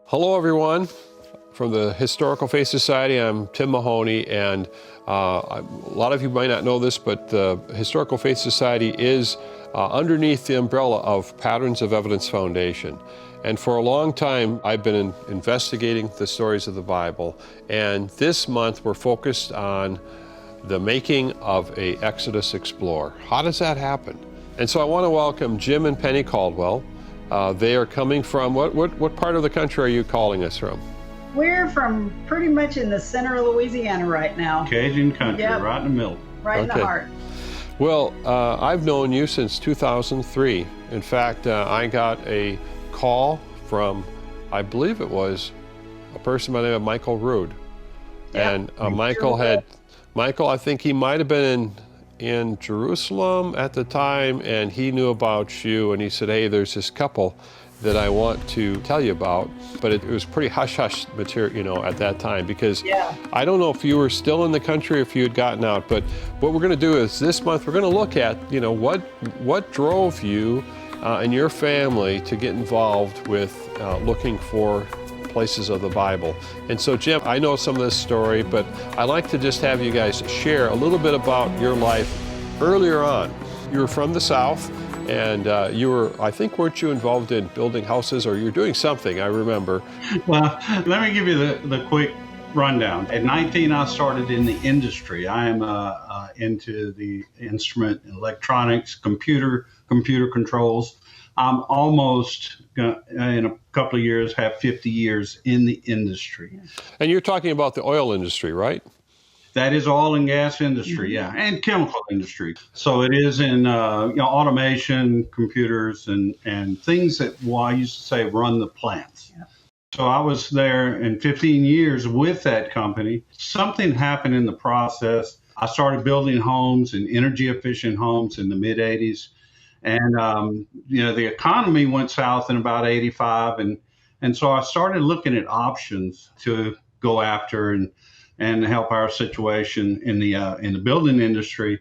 Hello, everyone. From the Historical Faith Society, I'm Tim Mahoney, and a lot of you might not know this, but the Historical Faith Society is underneath the umbrella of Patterns of Evidence Foundation. And for a long time, I've been investigating the stories of the Bible, and this month we're focused on the making of a Exodus Explorer. How does that happen? And so I want to welcome Jim and Penny Caldwell. They are coming from, what part of the country are you calling us from? We're from pretty much in the center of Louisiana right now. Cajun country, Yep. right in the middle. Right in the heart. Well, I've known you since 2003. In fact, I got a call from, I believe it was a person by the name of Michael Rood. Yep. And Michael, I think he might have been in Jerusalem at the time, and he knew about you, and he said, hey, there's this couple that I want to tell you about. But it was pretty hush-hush material, at that time, because I don't know if you were still in the country or if you had gotten out. But what we're going to do is this month we're going to look at, what drove you and your family to get involved with looking for places of the Bible. And so, Jim, I know some of this story, but I'd like to just have you guys share a little bit about your life earlier on. You were from the South, and you were, I think, weren't you involved in building houses, or you were doing something, I remember. Well, let me give you the quick rundown. At 19, I started in the industry. I am into the instrument, electronics, computer controls. I'm almost, in a couple of years, have 50 years in the industry. And you're talking about the oil industry, right? That is oil and gas industry, yeah, and chemical industry. So it is in automation, computers, and things that, I used to say, run the plants. Yeah. So I was there in 15 years with that company. Something happened in the process. I started building homes and energy efficient homes in the mid 80s. And, the economy went south in about 85. And so I started looking at options to go after and help our situation in the building industry.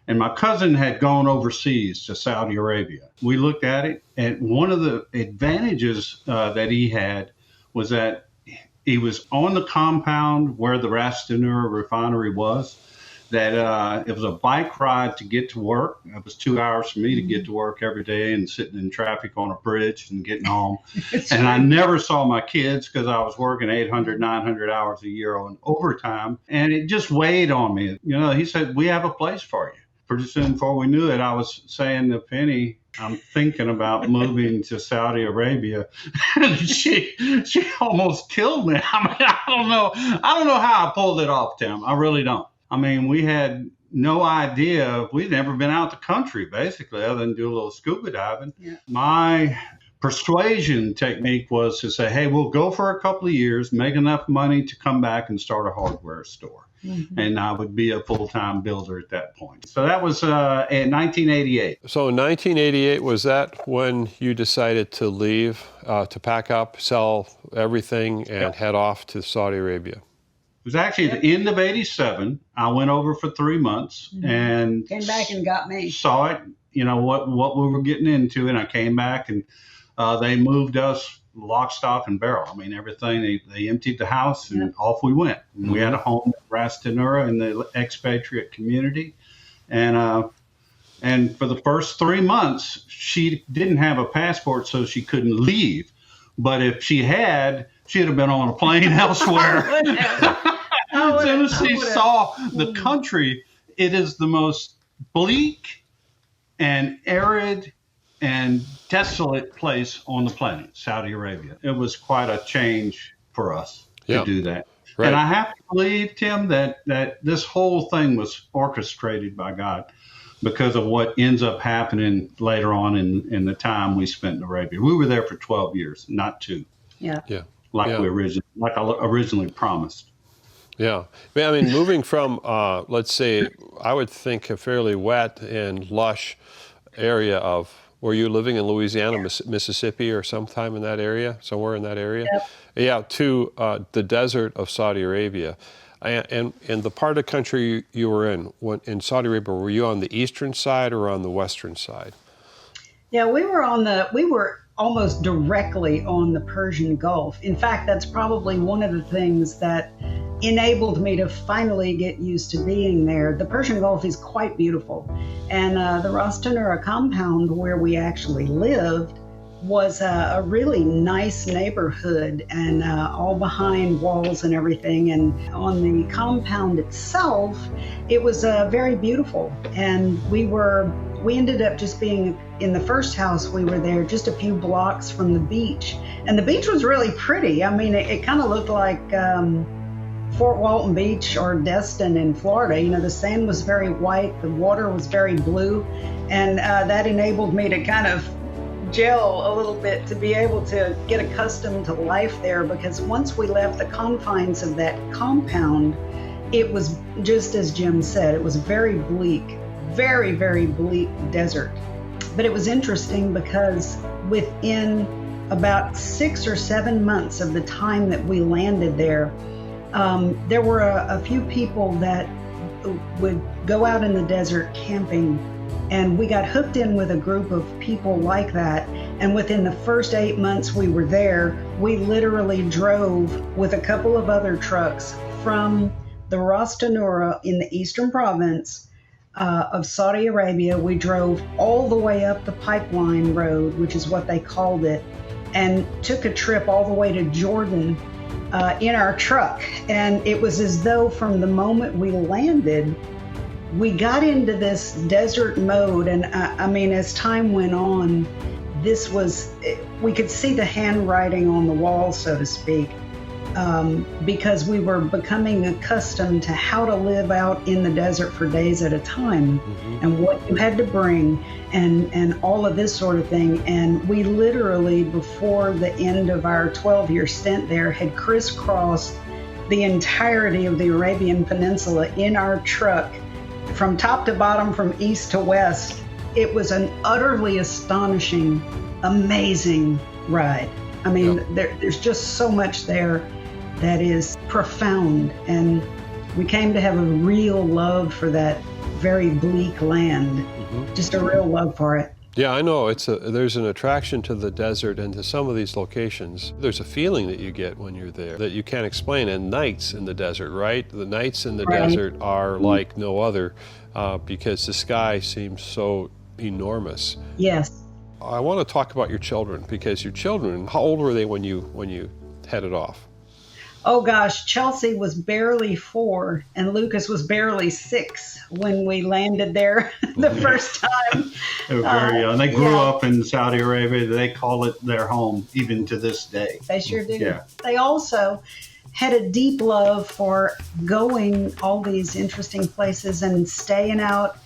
And my cousin had gone overseas to Saudi Arabia. We looked at it, and one of the advantages that he had was that he was on the compound where the Ras Tanura refinery was, that it was a bike ride to get to work. It was 2 hours for me to get to work every day and sitting in traffic on a bridge and getting home. And I never saw my kids because I was working 800, 900 hours a year on overtime. And it just weighed on me. He said, we have a place for you. Pretty soon before we knew it, I was saying to Penny, I'm thinking about moving to Saudi Arabia. she almost killed me. I don't know how I pulled it off, Tim. I really don't. I mean, we had no idea. We'd never been out the country, basically, other than do a little scuba diving. Yeah. My persuasion technique was to say, hey, we'll go for a couple of years, make enough money to come back and start a hardware store. Mm-hmm. And I would be a full-time builder at that point. So that was in 1988. So in 1988, was that when you decided to leave, to pack up, sell everything, and head off to Saudi Arabia? It was actually at the end of 87. I went over for 3 months and came back and got me. Saw it, what we were getting into. And I came back and they moved us lock, stock, and barrel. I mean, everything. They emptied the house and off we went. Mm-hmm. We had a home at Ras Tanura in the expatriate community. And for the first 3 months, she didn't have a passport, so she couldn't leave. But if she had, she'd have been on a plane elsewhere. As soon as she saw the country, it is the most bleak and arid and desolate place on the planet, Saudi Arabia. It was quite a change for us to do that. Right. And I have to believe, Tim, that this whole thing was orchestrated by God because of what ends up happening later on in the time we spent in Arabia. We were there for 12 years, not 2. Yeah. Like I originally promised. Yeah. I mean, moving from, let's say, I would think a fairly wet and lush area of, were you living in Louisiana, Mississippi, or sometime in that area, somewhere in that area? Yep. Yeah, to the desert of Saudi Arabia. And the part of the country you were in Saudi Arabia, were you on the eastern side or on the western side? Yeah, we were almost directly on the Persian Gulf. In fact, that's probably one of the things that enabled me to finally get used to being there. The Persian Gulf is quite beautiful. And the Ras Tanura compound where we actually lived was a really nice neighborhood, and all behind walls and everything. And on the compound itself, it was very beautiful. And we ended up just being in the first house we were there, just a few blocks from the beach. And the beach was really pretty. I mean, it kind of looked like Fort Walton Beach or Destin in Florida. You know, the sand was very white, the water was very blue, and that enabled me to kind of gel a little bit to be able to get accustomed to life there, because once we left the confines of that compound, it was just as Jim said, it was very bleak, very, very bleak desert. But it was interesting because within about 6 or 7 months of the time that we landed there, there were a few people that would go out in the desert camping, and we got hooked in with a group of people like that. And within the first 8 months we were there, we literally drove with a couple of other trucks from the Ras Tanura in the eastern province of Saudi Arabia. We drove all the way up the pipeline road, which is what they called it, and took a trip all the way to Jordan in our truck. And it was as though from the moment we landed, we got into this desert mode. And I mean, as time went on, we could see the handwriting on the wall, so to speak, because we were becoming accustomed to how to live out in the desert for days at a time, and what you had to bring, and all of this sort of thing. And we literally, before the end of our 12-year stint there, had crisscrossed the entirety of the Arabian Peninsula in our truck, from top to bottom, from east to west. It was an utterly astonishing, amazing ride. I mean, there's just so much there that is profound, and we came to have a real love for that very bleak land, just a real love for it. Yeah, I know. There's an attraction to the desert and to some of these locations. There's a feeling that you get when you're there that you can't explain. And nights in the desert, right? The nights in the desert are like no other because the sky seems so enormous. Yes. I want to talk about your children, because your children, how old were they when you headed off? Oh gosh, Chelsea was barely 4 and Lucas was barely 6 when we landed there the first time. They were very young. They grew up in Saudi Arabia. They call it their home even to this day. They sure do. Yeah. They also had a deep love for going all these interesting places and staying out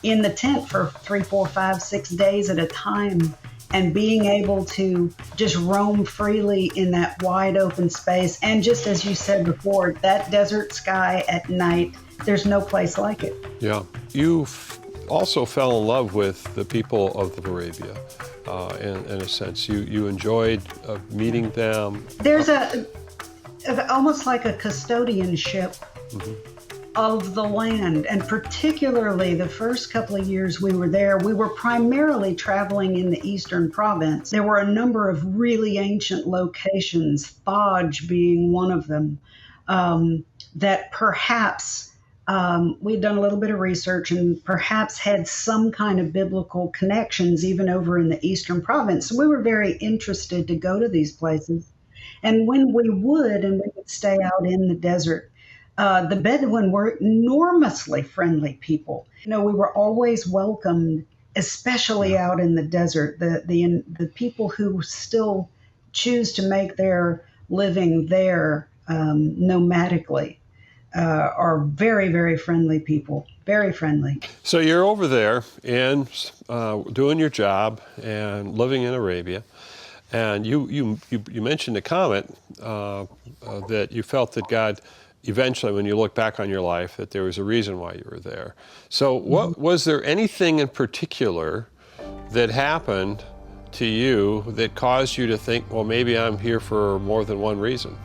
in the tent for 3, 4, 5, 6 days at a time, and being able to just roam freely in that wide open space. And just as you said before, that desert sky at night, there's no place like it. Yeah. You also fell in love with the people of Arabia, in a sense. You enjoyed meeting them. There's almost like a custodianship of the land, and particularly the first couple of years we were there, we were primarily traveling in the eastern province. There were a number of really ancient locations, Thaj being one of them, that perhaps we'd done a little bit of research and perhaps had some kind of biblical connections even over in the eastern province. So we were very interested to go to these places. And when we would stay out in the desert, the Bedouin were enormously friendly people. You know, we were always welcomed, especially out in the desert. The people who still choose to make their living there nomadically are very, very friendly people, very friendly. So you're over there and doing your job and living in Arabia. And you mentioned the Comet, that you felt that God eventually, when you look back on your life, that there was a reason why you were there. So was there anything in particular that happened to you that caused you to think, well, maybe I'm here for more than one reason?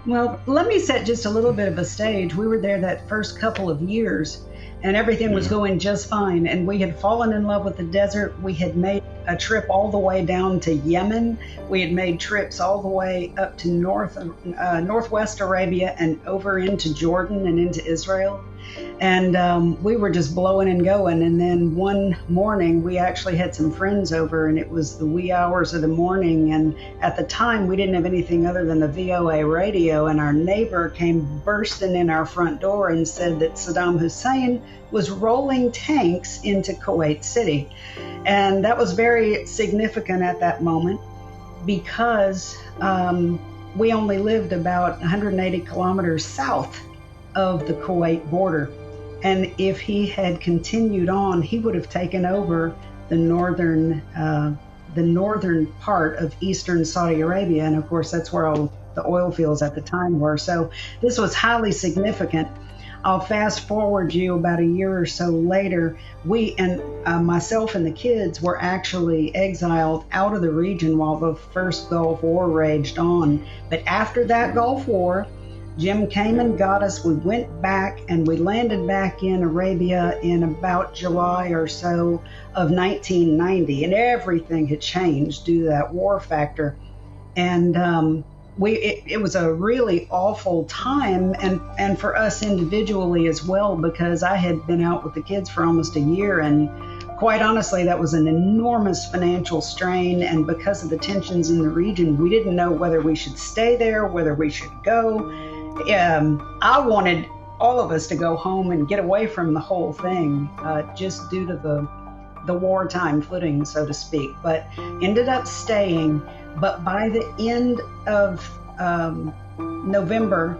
Well, let me set just a little bit of a stage. We were there that first couple of years, and everything was going just fine. And we had fallen in love with the desert. We had made a trip all the way down to Yemen. We had made trips all the way up to Northwest Arabia and over into Jordan and into Israel. And we were just blowing and going. And then one morning, we actually had some friends over, and it was the wee hours of the morning. And at the time, we didn't have anything other than the VOA radio. And our neighbor came bursting in our front door and said that Saddam Hussein was rolling tanks into Kuwait City. And that was very significant at that moment because we only lived about 180 kilometers south of the Kuwait border. And if he had continued on, he would have taken over the northern part of eastern Saudi Arabia. And of course, that's where all the oil fields at the time were. So this was highly significant. I'll fast forward you about a year or so later. We and myself and the kids were actually exiled out of the region while the first Gulf War raged on. But after that Gulf War, Jim came and got us. We went back and we landed back in Arabia in about July or so of 1990, and everything had changed due to that war factor. And it was a really awful time, and for us individually as well, because I had been out with the kids for almost a year, and quite honestly, that was an enormous financial strain. And because of the tensions in the region, we didn't know whether we should stay there, whether we should go. I wanted all of us to go home and get away from the whole thing, just due to the wartime footing, so to speak, but ended up staying. But by the end of November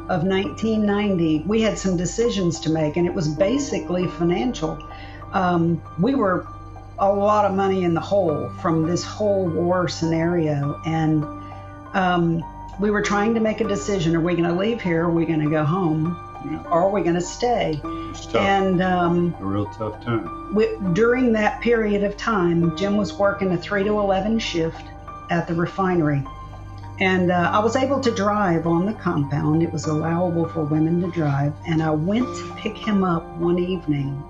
of 1990, we had some decisions to make, and it was basically financial. We were a lot of money in the hole from this whole war scenario, and we were trying to make a decision. Are we going to leave here? Are we going to go home? Or are we going to stay? It's tough. And A real tough time. during that period of time, Jim was working a 3 to 11 shift at the refinery. And I was able to drive on the compound. It was allowable for women to drive. And I went to pick him up one evening,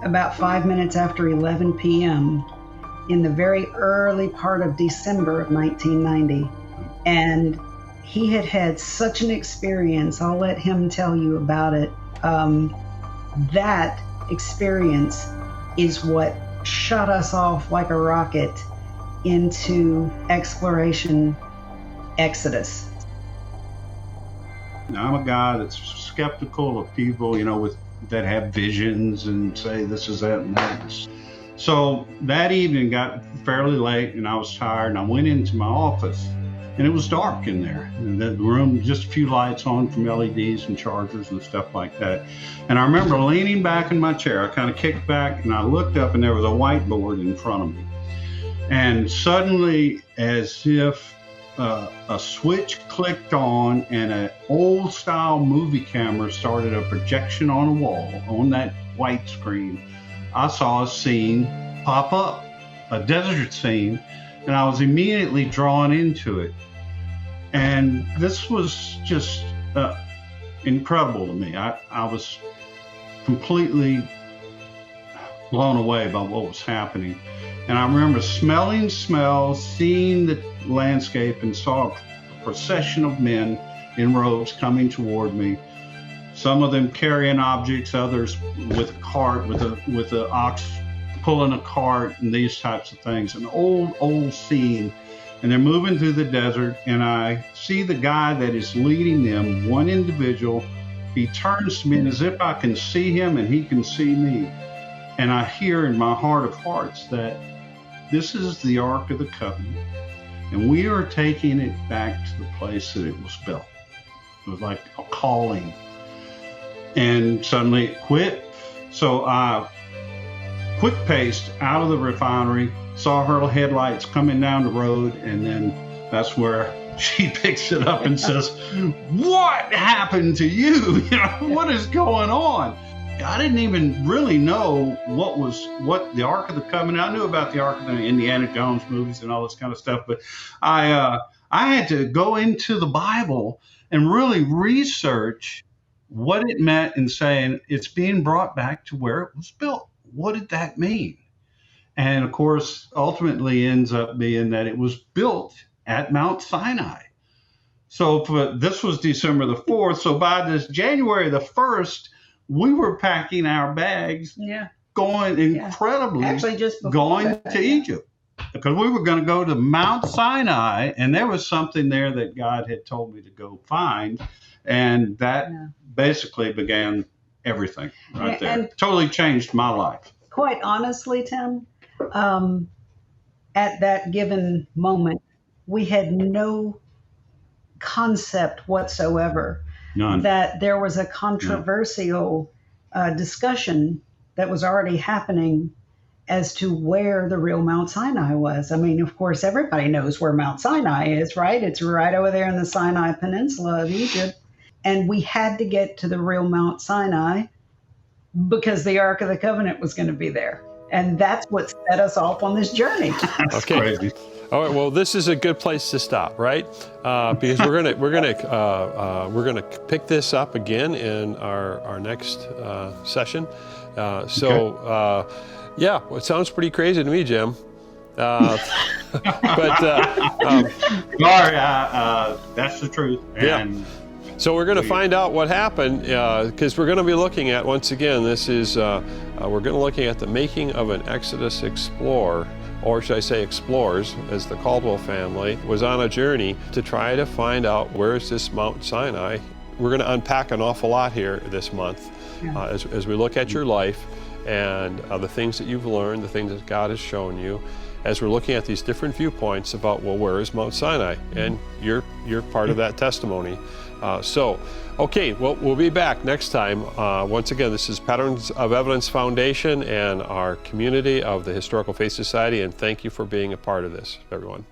about 5 minutes after 11 p.m., in the very early part of December of 1990. And he had had such an experience. I'll let him tell you about it. That experience is what shot us off like a rocket into exploration exodus. Now, I'm a guy that's skeptical of people, that have visions and say this is that and that. So that evening got fairly late and I was tired, and I went into my office and it was dark in there. And the room, just a few lights on from LEDs and chargers and stuff like that. And I remember leaning back in my chair. I kind of kicked back and I looked up and there was a whiteboard in front of me. And suddenly, as if a switch clicked on and an old style movie camera started a projection on a wall on that white screen, I saw a scene pop up, a desert scene, and I was immediately drawn into it. And this was just incredible to me. I was completely blown away by what was happening. And I remember smelling smells, seeing the landscape, and saw a procession of men in robes coming toward me. Some of them carrying objects, others with a cart, with a ox pulling a cart, and these types of things. An old scene. And they're moving through the desert, and I see the guy that is leading them, one individual. He turns to me, and as if I can see him and he can see me. And I hear in my heart of hearts that this is the Ark of the Covenant, and we are taking it back to the place that it was built. It was like a calling. And suddenly it quit. So I quick-paced out of the refinery, saw her headlights coming down the road, and then that's where she picks it up and says, "What happened to you? What is going on?" I didn't even really know what the Ark of the Covenant. I knew about the Ark of the Indiana Jones movies and all this kind of stuff, but I had to go into the Bible and really research what it meant in saying it's being brought back to where it was built. What did that mean? And of course, ultimately ends up being that it was built at Mount Sinai. So this was December the 4th. So by this January the 1st, we were packing our bags, going incredibly, actually just going to Egypt, because we were going to go to Mount Sinai, and there was something there that God had told me to go find, and that basically began everything right there. And totally changed my life. Quite honestly, Tim, at that given moment, we had no concept whatsoever that there was a controversial discussion that was already happening as to where the real Mount Sinai was. I mean, of course, everybody knows where Mount Sinai is, right? It's right over there in the Sinai Peninsula of Egypt. And we had to get to the real Mount Sinai because the Ark of the Covenant was going to be there. And that's what set us off on this journey. That's crazy. All right. Well, this is a good place to stop, right? Because we're gonna pick this up again in our next session. Yeah, well, it sounds pretty crazy to me, Jim. But that's the truth. And so we're going to find out what happened, because we're going to be looking at, once again, this is we're going to looking at the making of an Exodus explorer, or should I say explorers, as the Caldwell family was on a journey to try to find out where is this Mount Sinai. We're going to unpack an awful lot here this month as we look at your life and the things that you've learned, the things that God has shown you, as we're looking at these different viewpoints about, well, where is Mount Sinai? And you're part of that testimony. Okay, well, we'll be back next time. Once again, this is Patterns of Evidence Foundation and our community of the Historical Faith Society, and thank you for being a part of this, everyone.